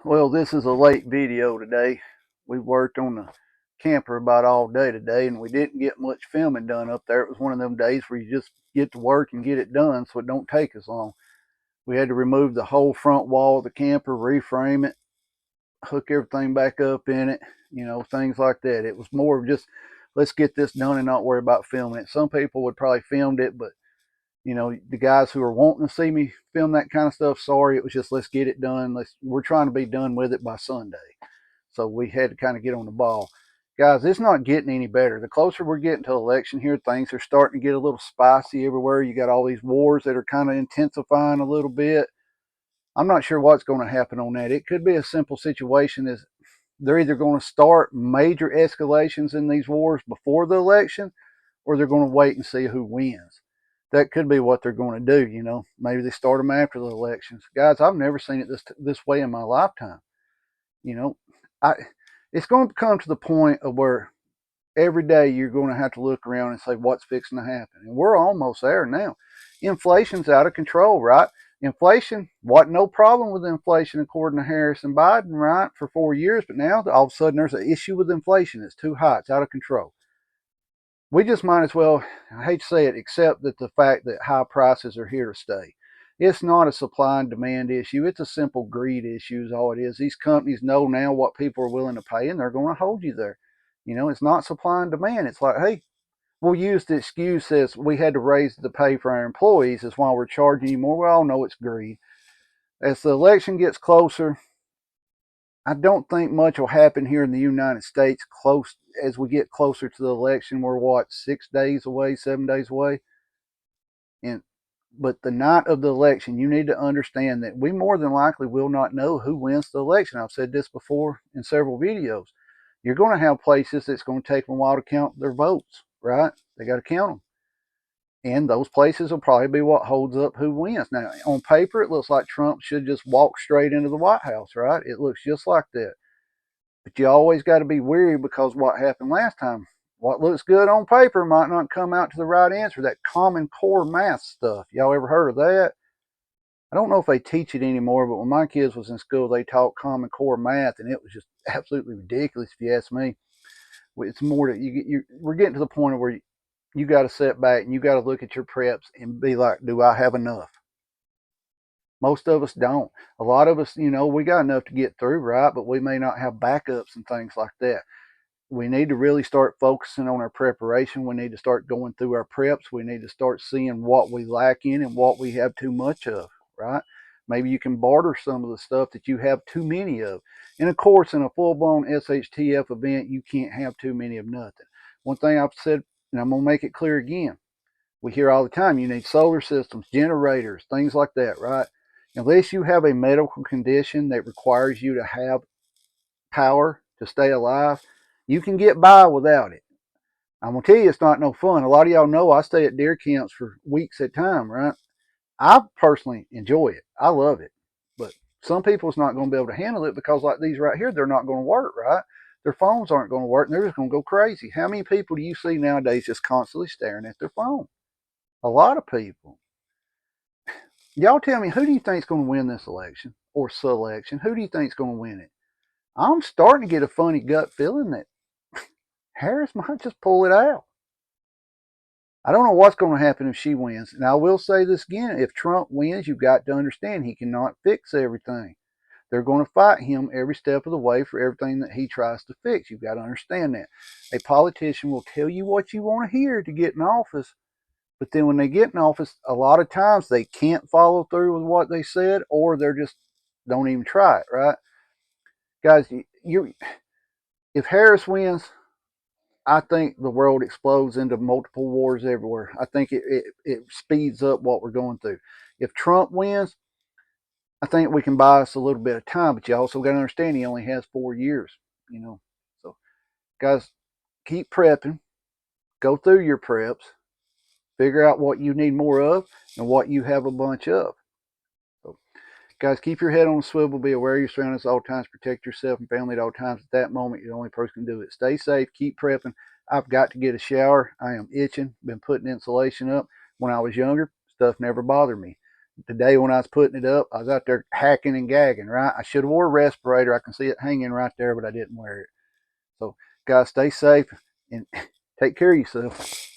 Well, this is a late video today. We worked on the camper about all day today, and we didn't get much filming done up there. It was one of them days where you just get to work and get it done, so it don't take as long. We had to remove the whole front wall of the camper, reframe it, hook everything back up in it, things like that. It was more of just, let's get this done and not worry about filming it. Some people would probably filmed it, but the guys who are wanting to see me film that kind of stuff, sorry, it was just, let's get it done. We're trying to be done with it by Sunday. So we had to kind of get on the ball. Guys, it's not getting any better. The closer we're getting to election here, things are starting to get a little spicy everywhere. You got all these wars that are kind of intensifying a little bit. I'm not sure what's going to happen on that. It could be a simple situation is they're either going to start major escalations in these wars before the election, or they're going to wait and see who wins. That could be what they're going to do. Maybe they start them after the elections. Guys, I've never seen it this way in my lifetime. You know, I it's going to come to the point of where every day you're going to have to look around and say what's fixing to happen, and we're almost there now. Inflation's out of control, right? Inflation wasn't no problem with inflation according to Harris and Biden, right, for 4 years, but now all of a sudden there's an issue with inflation. It's too high, it's out of control. We just might as well, I hate to say it, accept that the fact that high prices are here to stay. It's not a supply and demand issue. It's a simple greed issue is all it is. These companies know now what people are willing to pay, and they're going to hold you there. It's not supply and demand. It's like, hey, we'll use the excuse as we had to raise the pay for our employees is why we're charging you more. We all know it's greed. As the election gets closer, I don't think much will happen here in the United States close as we get closer to the election. We're what, 6 days away, 7 days away? And but the night of the election, you need to understand that we more than likely will not know who wins the election. I've said this before in several videos. You're going to have places that's going to take them a while to count their votes, right? They got to count them. And those places will probably be what holds up who wins. Now, on paper, it looks like Trump should just walk straight into the White House, right? It looks just like that. But you always got to be wary because what happened last time, what looks good on paper might not come out to the right answer. That common core math stuff. Y'all ever heard of that? I don't know if they teach it anymore, but when my kids was in school, they taught common core math, and it was just absolutely ridiculous if you ask me. It's more that we're getting to the point where you got to sit back and you got to look at your preps and be like, do I have enough? Most of us don't. A lot of us, we got enough to get through, right? But we may not have backups and things like that. We need to really start focusing on our preparation. We need to start going through our preps. We need to start seeing what we lack in and what we have too much of, right? Maybe you can barter some of the stuff that you have too many of. And of course, in a full blown SHTF event, you can't have too many of nothing. One thing I've said, and I'm going to make it clear again, we hear all the time you need solar systems, generators, things like that, right? Unless you have a medical condition that requires you to have power to stay alive, you can get by without it. I'm gonna tell you, it's not no fun. A lot of y'all know I stay at deer camps for weeks at a time, right? I personally enjoy it. I love it, but some people's not going to be able to handle it because, like these right here, they're not going to work, right? Their phones aren't going to work, and they're just going to go crazy. How many people do you see nowadays just constantly staring at their phone? A lot of people. Y'all tell me, who do you think is going to win this election or selection? Who do you think is going to win it? I'm starting to get a funny gut feeling that Harris might just pull it out. I don't know what's going to happen if she wins. And I will say this again, if Trump wins, you've got to understand he cannot fix everything. They're going to fight him every step of the way for everything that he tries to fix. You've got to understand that. A politician will tell you what you want to hear to get in office, but then when they get in office, a lot of times they can't follow through with what they said, or they're just don't even try it, right? Guys, if Harris wins, I think the world explodes into multiple wars everywhere. I think it speeds up what we're going through. If Trump wins, I think we can buy us a little bit of time, but you also got to understand he only has 4 years, you know. So, guys, keep prepping, go through your preps, figure out what you need more of and what you have a bunch of. So, guys, keep your head on a swivel, be aware of your surroundings at all times, protect yourself and family at all times. At that moment, you're the only person who can do it. Stay safe, keep prepping. I've got to get a shower. I am itching, been putting insulation up. When I was younger, stuff never bothered me. the day when I was putting it up, I was out there hacking and gagging, right? I should have wore a respirator. I can see it hanging right there, but I didn't wear it. So, guys, stay safe and take care of yourself.